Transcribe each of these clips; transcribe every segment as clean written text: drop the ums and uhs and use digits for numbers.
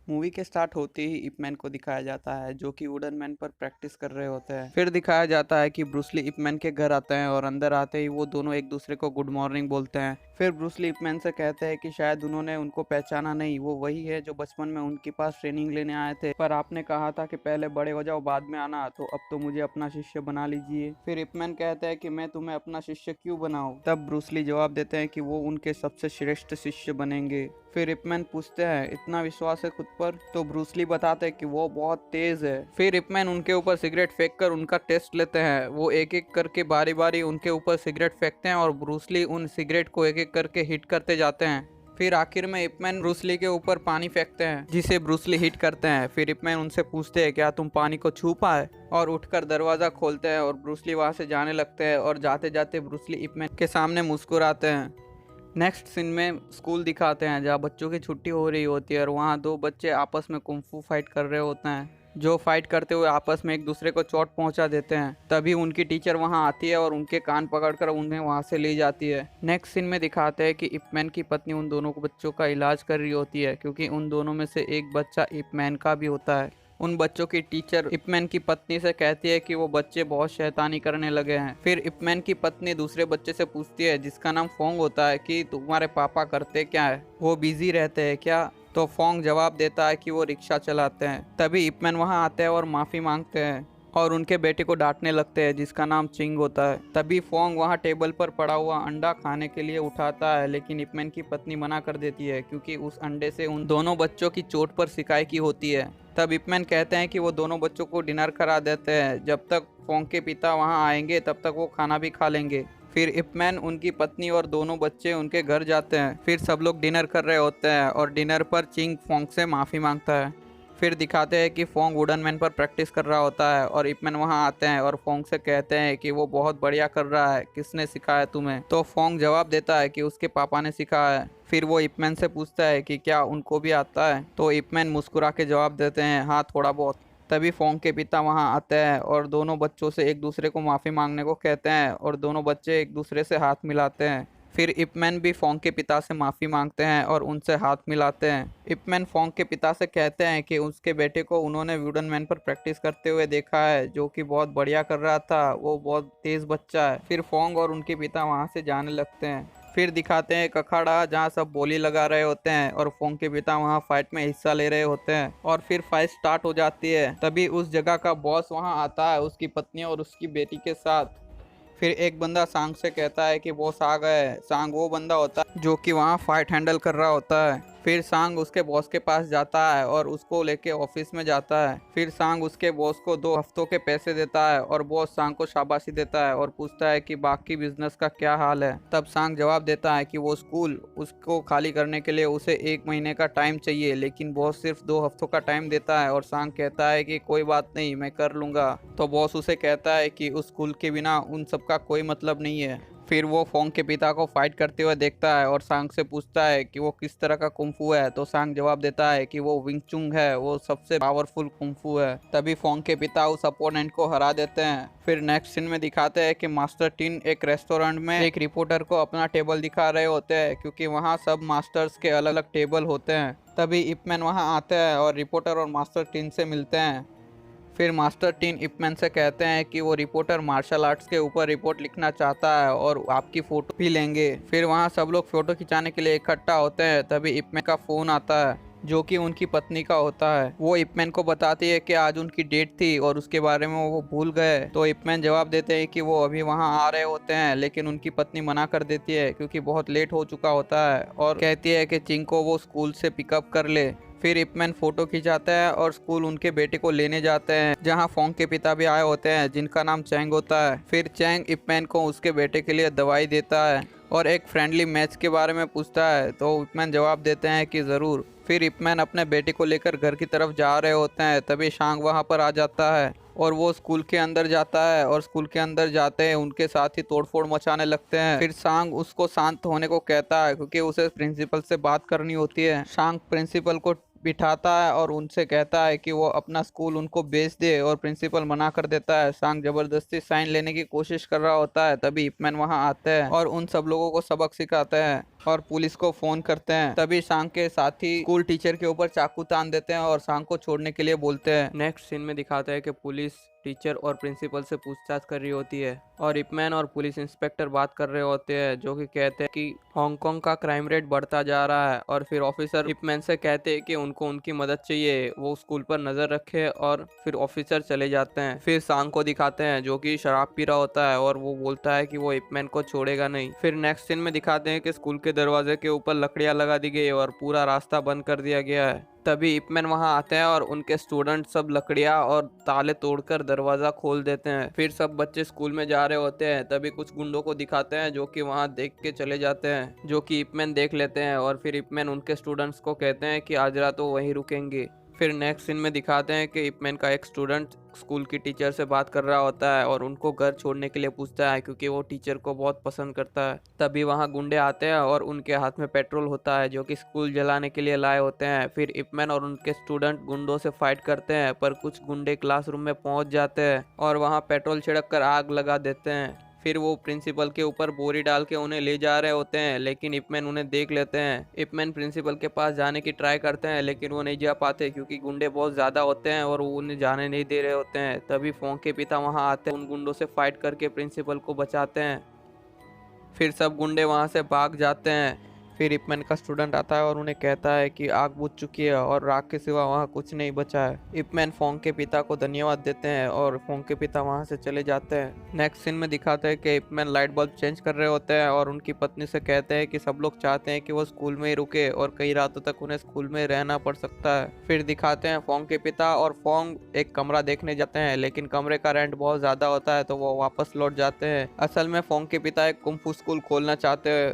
Movie के start होते ही इप मैन को दिखाया जाता है जो कि वुडन मैन पर प्रैक्टिस कर रहे होते हैं। फिर दिखाया जाता है कि ब्रूसली इप मैन के घर आते हैं और अंदर आते ही वो दोनों एक दूसरे को गुड मॉर्निंग बोलते हैं। फिर ब्रूसली इप मैन से कहते हैं कि शायद उन्होंने उनको पहचाना नहीं, वो वही है जो बचपन में उनके पास ट्रेनिंग लेने आए थे, पर आपने कहा था कि पहले बड़े हो जाओ बाद में आना, तो अब तो मुझे अपना शिष्य बना लीजिए। फिर इप मैन कहते हैं कि मैं तुम्हें अपना शिष्य क्यों बनाऊं। तब ब्रूसली जवाब देते हैं कि वो उनके सबसे श्रेष्ठ शिष्य बनेंगे। फिर इपमैन पूछते हैं इतना विश्वास है खुद पर, तो ब्रूसली बताते हैं कि वो बहुत तेज है। फिर इपमैन उनके ऊपर सिगरेट फेंक कर उनका टेस्ट लेते हैं। वो एक एक करके बारी बारी उनके ऊपर सिगरेट फेंकते हैं और ब्रूसली उन सिगरेट को एक एक करके हिट करते जाते हैं। फिर आखिर में इपमैन ब्रूसली के ऊपर पानी फेंकते हैं जिसे ब्रूसली हिट करते हैं। फिर इपमैन उनसे पूछते हैं क्या तुम पानी को छू पाए, और उठकर दरवाजा खोलते हैं और ब्रूसली वहां से जाने लगते हैं और जाते जाते ब्रूसली इपमैन के सामने मुस्कुराते हैं। नेक्स्ट सीन में स्कूल दिखाते हैं जहाँ बच्चों की छुट्टी हो रही होती है और वहाँ दो बच्चे आपस में कुंफू फाइट कर रहे होते हैं, जो फाइट करते हुए आपस में एक दूसरे को चोट पहुंचा देते हैं। तभी उनकी टीचर वहां आती है और उनके कान पकड़कर उन्हें वहां से ले जाती है। नेक्स्ट सीन में दिखाते हैं कि इपमैन की पत्नी उन दोनों बच्चों का इलाज कर रही होती है क्योंकि उन दोनों में से एक बच्चा इपमैन का भी होता है। उन बच्चों की टीचर इपमैन की पत्नी से कहती है कि वो बच्चे बहुत शैतानी करने लगे हैं। फिर इपमैन की पत्नी दूसरे बच्चे से पूछती है जिसका नाम फोंग होता है कि तुम्हारे पापा करते क्या है, वो बिजी रहते हैं क्या। तो फोंग जवाब देता है कि वो रिक्शा चलाते हैं। तभी इपमैन वहां आते हैं और माफी मांगते हैं और उनके बेटे को डांटने लगते हैं जिसका नाम चिंग होता है। तभी फोंग वहां टेबल पर पड़ा हुआ अंडा खाने के लिए उठाता है, लेकिन इपमैन की पत्नी मना कर देती है क्योंकि उस अंडे से उन दोनों बच्चों की चोट पर सिकाई की होती है। तब इपमैन कहते हैं कि वो दोनों बच्चों को डिनर करा देते हैं, जब तक फोंग के पिता वहां आएंगे तब तक वो खाना भी खा लेंगे। फिर इपमैन, उनकी पत्नी और दोनों बच्चे उनके घर जाते हैं। फिर सब लोग डिनर कर रहे होते हैं और डिनर पर चिंग फोंग से माफ़ी मांगता है। फिर दिखाते हैं कि फोंग वुडन मैन पर प्रैक्टिस कर रहा होता है और इपमैन वहां आते हैं और फोंग से कहते हैं कि वो बहुत बढ़िया कर रहा है, किसने सिखाया तुम्हें। तो फोंग जवाब देता है कि उसके पापा ने सिखाया है। फिर वो इपमैन से पूछता है कि क्या उनको भी आता है, तो इपमैन मुस्कुरा के जवाब देते हैं हाँ थोड़ा बहुत। तभी फोंग के पिता वहां आते हैं और दोनों बच्चों से एक दूसरे को माफ़ी मांगने को कहते हैं और दोनों बच्चे एक दूसरे से हाथ मिलाते हैं। फिर इपमैन भी फोंग के पिता से माफ़ी मांगते हैं और उनसे हाथ मिलाते हैं। इपमैन फोंग के पिता से कहते हैं कि उसके बेटे को उन्होंने वुडन मैन पर प्रैक्टिस करते हुए देखा है, जो कि बहुत बढ़िया कर रहा था, वो बहुत तेज़ बच्चा है। फिर फोंग और उनके पिता वहाँ से जाने लगते हैं। फिर दिखाते हैं एक अखाड़ा जहाँ सब बोली लगा रहे होते हैं और फोंग के पिता वहाँ फाइट में हिस्सा ले रहे होते हैं और फिर फाइट स्टार्ट हो जाती है। तभी उस जगह का बॉस वहाँ आता है उसकी पत्नी और उसकी बेटी के साथ। फिर एक बंदा सांग से कहता है कि बॉस आ गए। सांग वो बंदा होता है जो कि वहाँ फाइट हैंडल कर रहा होता है। फिर सांग उसके बॉस के पास जाता है और उसको लेके ऑफिस में जाता है। फिर सांग उसके बॉस को 2 हफ्तों के पैसे देता है और बॉस सांग को शाबाशी देता है और पूछता है कि बाकी बिजनेस का क्या हाल है। तब सांग जवाब देता है कि वो स्कूल उसको खाली करने के लिए उसे 1 महीने का टाइम चाहिए, लेकिन बॉस सिर्फ 2 हफ्तों का टाइम देता है और सांग कहता है कि कोई बात नहीं, मैं कर लूंगा। तो बॉस उसे कहता है कि उस स्कूल के बिना उन सब का कोई मतलब नहीं है। फिर वो फोंग के पिता को फाइट करते हुए देखता है और सांग से पूछता है कि वो किस तरह का कुंफू है। तो सांग जवाब देता है कि वो विंग चुंग है, वो सबसे पावरफुल कुंफू है। तभी फोंग के पिता उस अपोनेंट को हरा देते हैं। फिर नेक्स्ट सीन में दिखाते हैं कि मास्टर टिन एक रेस्टोरेंट में एक रिपोर्टर को अपना टेबल दिखा रहे होते हैं क्योंकि वहाँ सब मास्टर्स के अलग अलग टेबल होते हैं। तभी इपमैन वहाँ आते हैं और रिपोर्टर और मास्टर टिन से मिलते हैं। फिर मास्टर टीन इपमैन से कहते हैं कि वो रिपोर्टर मार्शल आर्ट्स के ऊपर रिपोर्ट लिखना चाहता है और आपकी फ़ोटो भी लेंगे। फिर वहाँ सब लोग फ़ोटो खिंचाने के लिए इकट्ठा होते हैं। तभी इपमैन का फ़ोन आता है जो कि उनकी पत्नी का होता है। वो इपमैन को बताती है कि आज उनकी डेट थी और उसके बारे में वो भूल गए। तो इपमैन जवाब देते हैं कि वो अभी वहाँ आ रहे होते हैं, लेकिन उनकी पत्नी मना कर देती है क्योंकि बहुत लेट हो चुका होता है और कहती है कि चिंग को वो स्कूल से पिकअप कर ले। फिर इपमैन फोटो खिंचाता है और स्कूल उनके बेटे को लेने जाते हैं जहां फोंग के पिता भी आए होते हैं जिनका नाम चैंग होता है। फिर चैंग इपमैन को उसके बेटे के लिए दवाई देता है और एक फ्रेंडली मैच के बारे में पूछता है, तो इपमैन जवाब देते हैं कि ज़रूर। फिर इपमैन अपने बेटे को लेकर घर की तरफ जा रहे होते हैं। तभी शांग वहां पर आ जाता है और वो स्कूल के अंदर जाता है और स्कूल के अंदर जाते हैं उनके साथ ही तोड़फोड़ मचाने लगते हैं। फिर सांग उसको शांत होने को कहता है क्योंकि उसे प्रिंसिपल से बात करनी होती है। सांग प्रिंसिपल को बिठाता है और उनसे कहता है कि वो अपना स्कूल उनको बेच दे और प्रिंसिपल मना कर देता है। सांग जबरदस्ती साइन लेने की कोशिश कर रहा होता है। तभी इपमैन वहां आते हैं और उन सब लोगों को सबक सिखाते हैं। और पुलिस को फोन करते हैं। तभी सांग के साथी स्कूल टीचर के ऊपर चाकू तान देते हैं और सांग को छोड़ने के लिए बोलते हैं। नेक्स्ट सीन में दिखाता है कि पुलिस टीचर और प्रिंसिपल से पूछताछ कर रही होती है और इपमैन और पुलिस इंस्पेक्टर बात कर रहे होते हैं, जो कि कहते हैं कि हांगकांग का क्राइम रेट बढ़ता जा रहा है। और फिर ऑफिसर इपमैन से कहते हैं कि उनको उनकी मदद चाहिए, वो स्कूल पर नजर रखे। और फिर ऑफिसर चले जाते हैं। फिर सांग को दिखाते हैं जो कि शराब पी रहा होता है और वो बोलता है कि वो इपमैन को छोड़ेगा नहीं। फिर नेक्स्ट सीन में दिखाते हैं कि स्कूल के दरवाजे के ऊपर लकड़ियां लगा दी गई और पूरा रास्ता बंद कर दिया गया है। तभी इपमैन वहां आते हैं और उनके स्टूडेंट सब लकड़ियां और ताले तोड़कर दरवाजा खोल देते हैं। फिर सब बच्चे स्कूल में जा रहे होते हैं। तभी कुछ गुंडों को दिखाते हैं जो कि वहां देख के चले जाते हैं, जो कि इपमैन देख लेते हैं। और फिर इपमैन उनके स्टूडेंट्स को कहते हैं कि आज रात तो वहीं रुकेंगे। फिर नेक्स्ट सीन में दिखाते हैं कि इपमैन का एक स्टूडेंट स्कूल की टीचर से बात कर रहा होता है और उनको घर छोड़ने के लिए पूछता है, क्योंकि वो टीचर को बहुत पसंद करता है। तभी वहाँ गुंडे आते हैं और उनके हाथ में पेट्रोल होता है जो कि स्कूल जलाने के लिए लाए होते हैं। फिर इपमैन और उनके स्टूडेंट गुंडों से फाइट करते हैं, पर कुछ गुंडे क्लासरूम में पहुंच जाते हैं और वहाँ पेट्रोल छिड़क कर आग लगा देते हैं। फिर वो प्रिंसिपल के ऊपर बोरी डाल के उन्हें ले जा रहे होते हैं, लेकिन इपमैन उन्हें देख लेते हैं। इपमैन प्रिंसिपल के पास जाने की ट्राई करते हैं, लेकिन वो नहीं जा पाते क्योंकि गुंडे बहुत ज़्यादा होते हैं और वो उन्हें जाने नहीं दे रहे होते हैं। तभी फोंग के पिता वहाँ आते हैं, उन गुंडों से फाइट करके प्रिंसिपल को बचाते हैं। फिर सब गुंडे वहाँ से भाग जाते हैं। फिर इपमैन का स्टूडेंट आता है और उन्हें कहता है कि आग बुझ चुकी है और राख के सिवा वहाँ कुछ नहीं बचा है। इपमैन फोंग के पिता को धन्यवाद देते हैं और फोंग के पिता वहाँ से चले जाते हैं। नेक्स्ट सीन में दिखाते हैं कि इपमैन लाइट बल्ब चेंज कर रहे होते हैं और उनकी पत्नी से कहते हैं कि सब लोग चाहते हैं कि वो स्कूल में ही रुके और कई रातों तक उन्हें स्कूल में रहना पड़ सकता है। फिर दिखाते हैं फोंग के पिता और फोंग एक कमरा देखने जाते हैं, लेकिन कमरे का रेंट बहुत ज्यादा होता है तो वो वापस लौट जाते हैं। असल में फोंग के पिता एक कुंफू स्कूल खोलना चाहते हैं।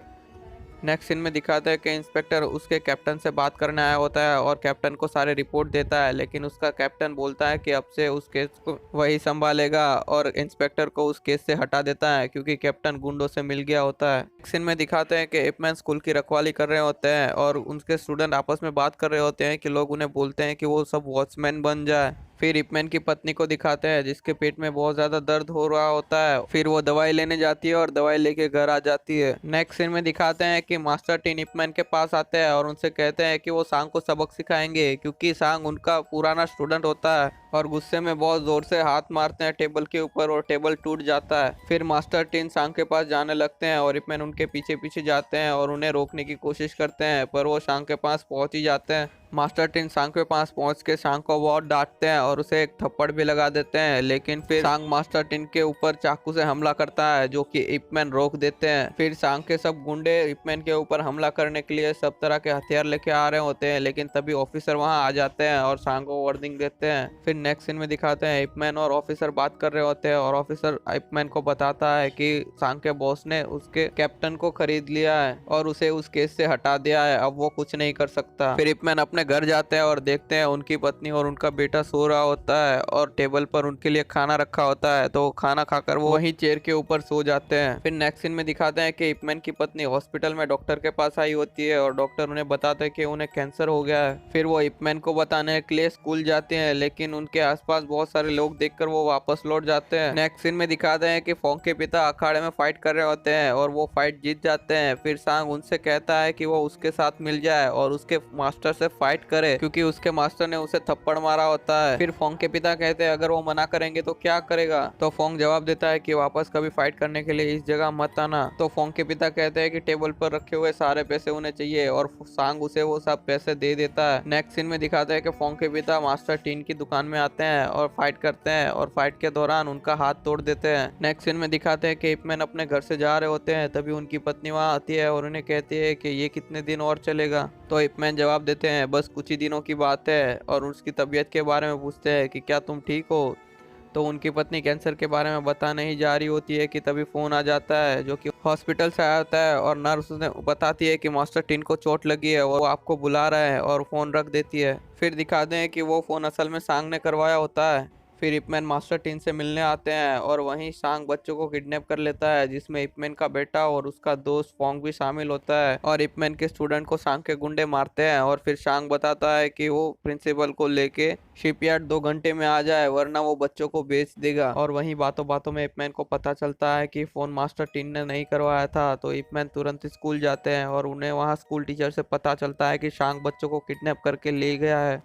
नेक्स्ट सीन में दिखाता है कि इंस्पेक्टर उसके कैप्टन से बात करने आया होता है और कैप्टन को सारे रिपोर्ट देता है, लेकिन उसका कैप्टन बोलता है कि अब से उस केस को वही संभालेगा और इंस्पेक्टर को उस केस से हटा देता है क्योंकि कैप्टन गुंडों से मिल गया होता है। नेक्स्ट सीन में दिखाते हैं कि इपमैन स्कूल की रखवाली कर रहे होते हैं और उनके स्टूडेंट आपस में बात कर रहे होते हैं कि लोग उन्हें बोलते हैं कि वो सब वॉचमैन बन जाए। फिर इपमैन की पत्नी को दिखाते हैं जिसके पेट में बहुत ज्यादा दर्द हो रहा होता है। फिर वो दवाई लेने जाती है और दवाई लेके घर आ जाती है। नेक्स्ट सीन में दिखाते हैं कि मास्टर टीन इपमैन के पास आते हैं और उनसे कहते हैं कि वो सांग को सबक सिखाएंगे, क्योंकि सांग उनका पुराना स्टूडेंट होता है और गुस्से में बहुत जोर से हाथ मारते हैं टेबल के ऊपर और टेबल टूट जाता है। फिर मास्टर टीन सांग के पास जाने लगते हैं और इपमैन उनके पीछे पीछे जाते हैं और उन्हें रोकने की कोशिश करते हैं, पर वो सांग के पास पहुंच ही जाते हैं। मास्टर टीन सांग के पास पहुंच के सांग को बहुत डांटते हैं और उसे एक थप्पड़ भी लगा देते हैं, लेकिन फिर सांग मास्टर टीन के ऊपर चाकू से हमला करता है जो कि इपमैन रोक देते हैं। फिर सांग के सब गुंडे इपमैन के ऊपर हमला करने के लिए सब तरह के हथियार लेके आ रहे होते हैं, लेकिन तभी ऑफिसर वहां आ जाते हैं और सांग को वार्निंग देते हैं। फिर नेक्स्ट सीन में दिखाते हैं इपमैन और ऑफिसर बात कर रहे होते हैं और ऑफिसर इपमैन को बताता है कि सांग के बॉस ने उसके कैप्टन को खरीद लिया है और उसे उस केस से हटा दिया है, अब वो कुछ नहीं कर सकता। फिर इपमैन अपने घर जाते हैं और देखते हैं उनकी पत्नी और उनका बेटा सो रहा होता है और टेबल पर उनके लिए खाना रखा होता है, तो खाना खाकर वो वहीं चेयर के ऊपर सो जाते हैं। फिर नेक्स्ट सीन में दिखाते हैं कि इपमैन की पत्नी हॉस्पिटल में डॉक्टर के पास आई होती है और डॉक्टर उन्हें बताते हैं कि उन्हें कैंसर हो गया है। फिर वो इपमैन को बताने के लिए स्कूल जाते हैं, लेकिन उनके आसपास बहुत सारे लोग देखकर वो वापस लौट जाते हैं। नेक्स्ट सीन में दिखाते हैं कि फोंग के पिता अखाड़े में फाइट कर रहे होते हैं और वो फाइट जीत जाते हैं। फिर सांग उनसे कहता है कि वो उसके साथ मिल जाए और उसके मास्टर से फाइट करे, क्योंकि उसके मास्टर ने उसे थप्पड़ मारा होता है। फिर फोंग के पिता कहते हैं अगर वो मना करेंगे तो क्या करेगा, तो फोंग जवाब देता है कि वापस कभी फाइट करने के लिए इस जगह मत आना। तो फोंग के पिता कहते हैं कि टेबल पर रखे हुए सारे पैसे उन्हें चाहिए और सांग उसे वो सब पैसे दे देता है। नेक्स्ट सीन में दिखाते हैं कि फोंग के पिता मास्टर टीन की दुकान में आते हैं और फाइट करते हैं और फाइट के दौरान उनका हाथ तोड़ देते हैं। नेक्स्ट सीन में दिखाते हैं कि इपमैन अपने घर से जा रहे होते हैं, तभी उनकी पत्नी वहां आती है और उन्हें कहती है कि ये कितने दिन और चलेगा। तो इपमैन जवाब देते हैं बस कुछ ही दिनों की बात है और उसकी तबीयत के बारे में पूछते हैं कि क्या तुम ठीक हो। तो उनकी पत्नी कैंसर के बारे में बताने ही जा रही होती है कि तभी फोन आ जाता है जो कि हॉस्पिटल से आता है और नर्स उन्हें बताती है कि मास्टर टीन को चोट लगी है और वो आपको बुला रहा है और फोन रख देती है। फिर दिखाते हैं कि वो फोन असल में सांग ने करवाया होता है। फिर इपमैन मास्टर टीन से मिलने आते हैं और वहीं सांग बच्चों को किडनैप कर लेता है, जिसमें इपमैन का बेटा और उसका दोस्त फोंग भी शामिल होता है। और इपमैन के स्टूडेंट को सांग के गुंडे मारते हैं और फिर सांग बताता है कि वो प्रिंसिपल को लेके शिपयार्ड 2 घंटे में आ जाए, वरना वो बच्चों को बेच देगा। और वहीं बातों बातों में इपमैन को पता चलता है कि फोन मास्टर टीन ने नहीं करवाया था, तो इपमैन तुरंत स्कूल जाते हैं और उन्हें वहाँ स्कूल टीचर से पता चलता है कि सांग बच्चों को किडनैप करके ले गया है।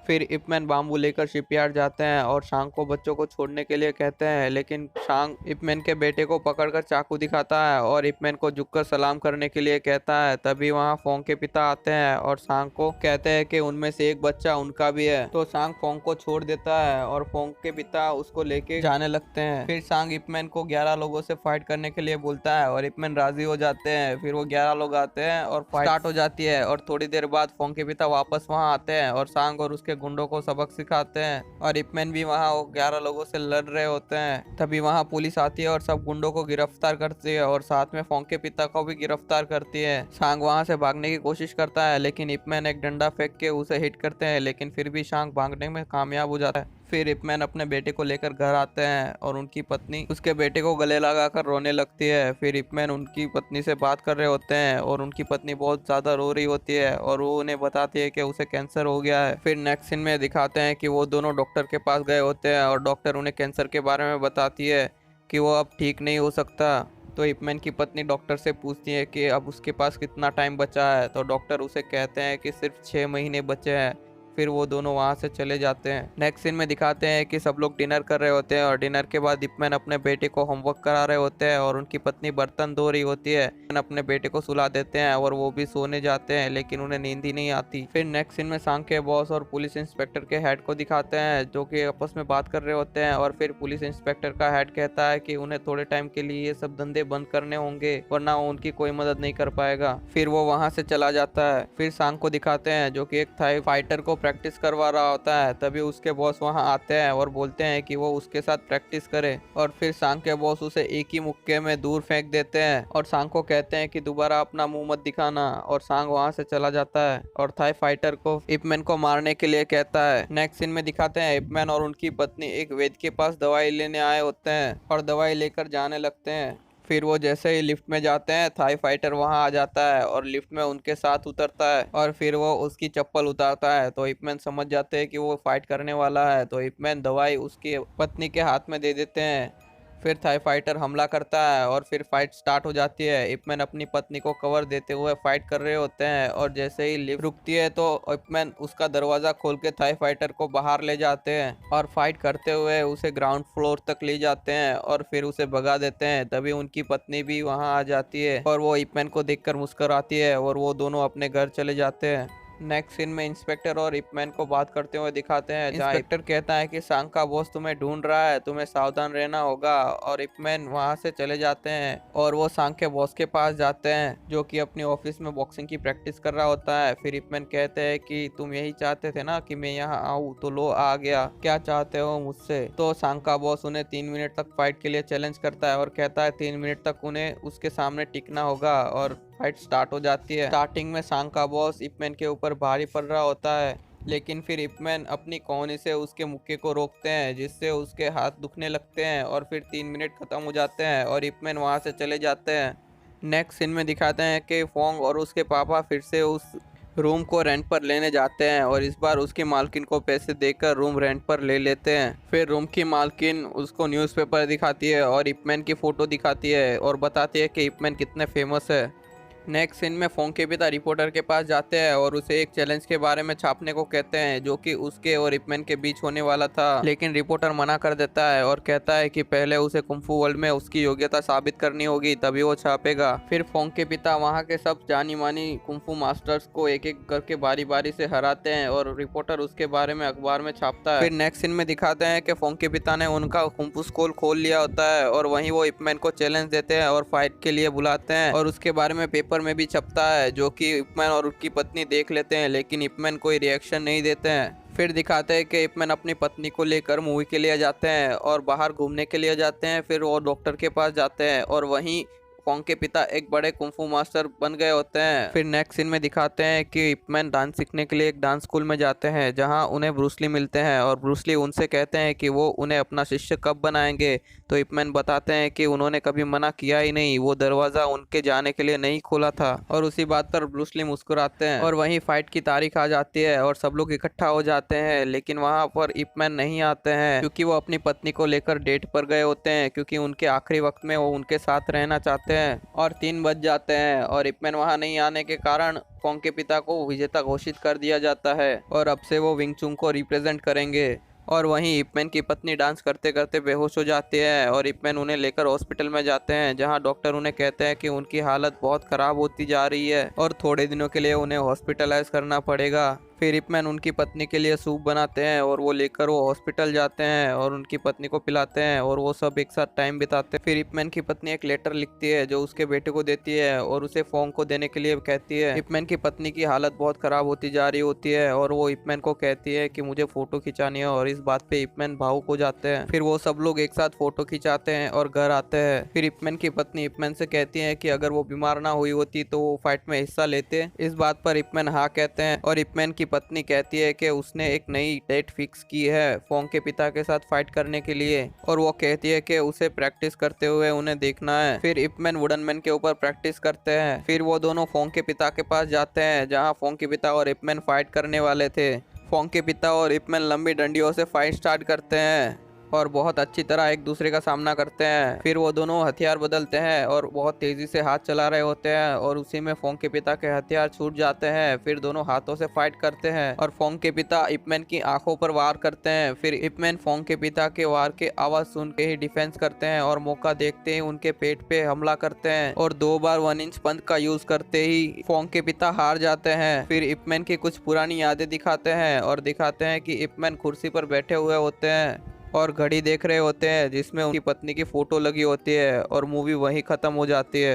फिर इपमैन बाम्बू लेकर शिपयार्ड जाते हैं और शांग को बच्चों को छोड़ने के लिए कहते हैं, लेकिन शांग इपमैन के बेटे को पकड़कर चाकू दिखाता है और इपमैन को झुककर सलाम करने के लिए कहता है। तभी वहां फोंग के पिता आते हैं और शांग को कहते हैं कि उनमें से एक बच्चा उनका भी है। तो शांग फोंग को छोड़ देता है और फोंग के पिता उसको लेके जाने लगते हैं। फिर शांग इपमैन को 11 लोगों से फाइट करने के लिए बोलता है और इपमैन राजी हो जाते हैं। फिर वो 11 लोग आते हैं और फाइट स्टार्ट हो जाती है और थोड़ी देर बाद फोंग के पिता वापस वहां आते हैं और शांग और उसके गुंडों को सबक सिखाते हैं और इपमैन भी वहां 11 लोगों से लड़ रहे होते हैं। तभी वहां पुलिस आती है और सब गुंडों को गिरफ्तार करती है और साथ में फोंग के पिता को भी गिरफ्तार करती है। शांग वहां से भागने की कोशिश करता है, लेकिन इपमैन एक डंडा फेंक के उसे हिट करते हैं, लेकिन फिर भी शांग भागने में कामयाब हो जाता है। फिर इपमैन अपने बेटे को लेकर घर आते हैं और उनकी पत्नी उसके बेटे को गले लगाकर रोने लगती है। फिर इपमैन उनकी पत्नी से बात कर रहे होते हैं और उनकी पत्नी बहुत ज्यादा रो रही होती है और वो उन्हें बताती है कि उसे कैंसर हो गया है। फिर नेक्स्ट सीन में दिखाते हैं कि वो दोनों डॉक्टर के पास गए होते हैं और डॉक्टर उन्हें कैंसर के बारे में बताती है कि वो अब ठीक नहीं हो सकता। तो इपमैन की पत्नी डॉक्टर से पूछती है कि अब उसके पास कितना टाइम बचा है, तो डॉक्टर उसे कहते हैं कि सिर्फ 6 महीने बचे हैं। फिर वो दोनों वहां से चले जाते हैं। नेक्स्ट सीन में दिखाते हैं कि सब लोग डिनर कर रहे होते हैं और डिनर के बाद इपमैन अपने बेटे को होमवर्क करा रहे होते हैं और उनकी पत्नी बर्तन धो रही होती है। अपने बेटे को सुला देते हैं और वो भी सोने जाते हैं, लेकिन उन्हें नींद ही नहीं आती। फिर नेक्स्ट सीन में सांग के बॉस और पुलिस इंस्पेक्टर के हेड को दिखाते हैं जो कि आपस में बात कर रहे होते हैं और फिर पुलिस इंस्पेक्टर का हेड कहता है कि उन्हें थोड़े टाइम के लिए ये सब धंधे बंद करने होंगे, वरना वो उनकी कोई मदद नहीं कर पाएगा। फिर वो वहां से चला जाता है। फिर सांग को दिखाते हैं जो कि एक थाई फाइटर को प्रैक्टिस करवा रहा होता है। तभी उसके बॉस वहां आते हैं और बोलते हैं कि वो उसके साथ प्रैक्टिस करे और फिर सांग के बॉस उसे एक ही मुक्के में दूर फेंक देते हैं और सांग को कहते हैं कि दोबारा अपना मुंह मत दिखाना, और सांग वहां से चला जाता है और थाई फाइटर को इपमैन को मारने के लिए कहता है। नेक्स्ट सीन में दिखाते हैं इपमैन और उनकी पत्नी एक वैद्य के पास दवाई लेने आए होते हैं और दवाई लेकर जाने लगते हैं। फिर वो जैसे ही लिफ्ट में जाते हैं थाई फाइटर वहां आ जाता है और लिफ्ट में उनके साथ उतरता है और फिर वो उसकी चप्पल उतारता है। तो इपमैन समझ जाते हैं कि वो फाइट करने वाला है, तो इपमैन दवाई उसकी पत्नी के हाथ में दे देते हैं। फिर थाई फाइटर हमला करता है और फिर फाइट स्टार्ट हो जाती है। इपमैन अपनी पत्नी को कवर देते हुए फाइट कर रहे होते हैं और जैसे ही लिफ्ट रुकती है तो इपमैन उसका दरवाजा खोल के थाई फाइटर को बाहर ले जाते हैं और फाइट करते हुए उसे ग्राउंड फ्लोर तक ले जाते हैं और फिर उसे भगा देते हैं। तभी उनकी पत्नी भी वहां आ जाती है और वो इपमैन को देखकर मुस्कुराती है और वो दोनों अपने घर चले जाते हैं। नेक्स्ट सीन में इंस्पेक्टर और इपमैन को बात करते हुए दिखाते हैं जहाँ इंस्पेक्टर कहता है कि सांग का बॉस तुम्हें ढूंढ रहा है, तुम्हें सावधान रहना होगा, और इपमैन वहां से चले जाते हैं और वो सांग के बॉस के पास जाते हैं जो कि अपनी ऑफिस में बॉक्सिंग की प्रैक्टिस कर रहा होता है। फिर इपमैन कहते हैं कि तुम यही चाहते थे ना कि मैं यहाँ आऊँ, तो लो आ गया, क्या चाहते हो मुझसे। तो सांग का बॉस उन्हें 3 मिनट तक फाइट के लिए चैलेंज करता है और कहता है 3 मिनट तक उन्हें उसके सामने टिकना होगा और फाइट स्टार्ट हो जाती है। स्टार्टिंग में सांग का बॉस इपमैन के ऊपर भारी पड़ रहा होता है, लेकिन फिर इपमैन अपनी कोहनी से उसके मुक्के को रोकते हैं जिससे उसके हाथ दुखने लगते हैं और फिर 3 मिनट खत्म हो जाते हैं और इपमैन वहां से चले जाते हैं। नेक्स्ट सीन में दिखाते हैं कि फोंग और उसके पापा फिर से उस रूम को रेंट पर लेने जाते हैं और इस बार उसकी मालकिन को पैसे देकर रूम रेंट पर ले लेते हैं। फिर रूम की मालकिन उसको न्यूज़पेपर दिखाती है और इपमैन की फ़ोटो दिखाती है और बताती है कि इपमैन कितने फेमस है। नेक्स्ट सीन में फोंग के पिता रिपोर्टर के पास जाते हैं और उसे एक चैलेंज के बारे में छापने को कहते हैं जो कि उसके और इपमैन के बीच होने वाला था, लेकिन रिपोर्टर मना कर देता है और कहता है कि पहले उसे कुंफू वर्ल्ड में उसकी योग्यता साबित करनी होगी, तभी वो छापेगा। फिर फोंग के पिता वहाँ के सब जानी मानी कुंफू मास्टर्स को एक एक करके बारी बारी से हराते हैं और रिपोर्टर उसके बारे में अखबार में छापता है। फिर नेक्स्ट सीन में दिखाते हैं कि फोंग के पिता ने उनका कुंफू स्कूल खोल लिया होता है और वहीं वो इपमैन को चैलेंज देते हैं और फाइट के लिए बुलाते हैं और उसके बारे में पेपर में भी छपता है जो कि इपमैन और उसकी पत्नी देख लेते हैं, लेकिन इपमैन कोई रिएक्शन नहीं देते हैं। फिर दिखाते हैं कि इपमैन अपनी पत्नी को लेकर मूवी के लिए जाते हैं और बाहर घूमने के लिए जाते हैं। फिर वो डॉक्टर के पास जाते हैं और वहीं फोंग के पिता एक बड़े कुंफू मास्टर बन गए होते हैं। फिर नेक्स्ट सीन में दिखाते हैं कि इप मैन डांस सीखने के लिए एक डांस स्कूल में जाते हैं जहां उन्हें ब्रूसली मिलते हैं और ब्रूसली उनसे कहते हैं कि वो उन्हें अपना शिष्य कब बनाएंगे। तो इप मैन बताते हैं कि उन्होंने कभी मना किया ही नहीं, वो दरवाजा उनके जाने के लिए नहीं खोला था। और उसी बात पर ब्रूसली मुस्कुराते हैं और वहीं फाइट की तारीख आ जाती है और सब लोग इकट्ठा हो जाते हैं। लेकिन वहां पर इप मैन नहीं आते हैं क्योंकि वो अपनी पत्नी को लेकर डेट पर गए होते हैं, क्योंकि उनके आखिरी वक्त में वो उनके साथ रहना चाहते हैं। और 3 बज जाते हैं और इप मैन वहां नहीं आने के कारण फोंग के पिता को विजेता घोषित कर दिया जाता है और अब से वो विंग चुंग को रिप्रेजेंट करेंगे। और वहीं इप मैन की पत्नी डांस करते करते बेहोश हो जाती है और इप मैन उन्हें लेकर हॉस्पिटल में जाते हैं जहां डॉक्टर उन्हें कहते हैं कि उनकी हालत बहुत खराब होती जा रही है और थोड़े दिनों के लिए उन्हें हॉस्पिटलाइज करना पड़ेगा। फिर इप मैन उनकी पत्नी के लिए सूप बनाते हैं और वो लेकर वो हॉस्पिटल जाते हैं और उनकी पत्नी को पिलाते हैं और वो सब एक साथ टाइम बिताते हैं। फिर इप मैन की पत्नी एक लेटर लिखती है जो उसके बेटे को देती है और उसे फोंग को देने के लिए कहती है। इप मैन की पत्नी की हालत बहुत खराब होती जा रही होती है और वो इप मैन को कहती है कि मुझे फोटो खिंचानी है और इस बात पे इप मैन भावुक हो जाते हैं। फिर वो सब लोग एक साथ फोटो खिंचाते हैं और घर आते हैं। फिर इप मैन की पत्नी इप मैन से कहती है कि अगर वो बीमार ना हुई होती तो वो फाइट में हिस्सा लेते। इस बात पर इप मैन हाँ कहते हैं और इप मैन की पत्नी कहती है कि उसने एक नई डेट फिक्स की है फोंग के पिता के साथ फाइट करने के लिए और वो कहती है कि उसे प्रैक्टिस करते हुए उन्हें देखना है। फिर इप मैन वुडन मैन के ऊपर प्रैक्टिस करते हैं। फिर वो दोनों फोंग के पिता के पास जाते हैं जहां फोंग के पिता और इप मैन फाइट करने वाले थे। फोंग के पिता और इप मैन लंबी डंडियों से फाइट स्टार्ट करते हैं और बहुत अच्छी तरह एक दूसरे का सामना करते हैं। फिर वो दोनों हथियार बदलते हैं और बहुत तेजी से हाथ चला रहे होते हैं और उसी में फोंग के पिता के हथियार छूट जाते हैं। फिर दोनों हाथों से फाइट करते हैं और फोंग के पिता इप मैन की आंखों पर वार करते हैं। फिर इप मैन फोंग के पिता के वार के आवाज सुन के ही डिफेंस करते हैं और मौका देखते ही उनके पेट पे हमला करते हैं और 2 बार 1 इंच पंच का यूज करते ही फोंग के पिता हार जाते हैं। फिर इप मैन की कुछ पुरानी यादें दिखाते हैं और दिखाते हैं कि इप मैन कुर्सी पर बैठे हुए होते हैं और घड़ी देख रहे होते हैं जिसमें उनकी पत्नी की फोटो लगी होती है और मूवी वहीं खत्म हो जाती है।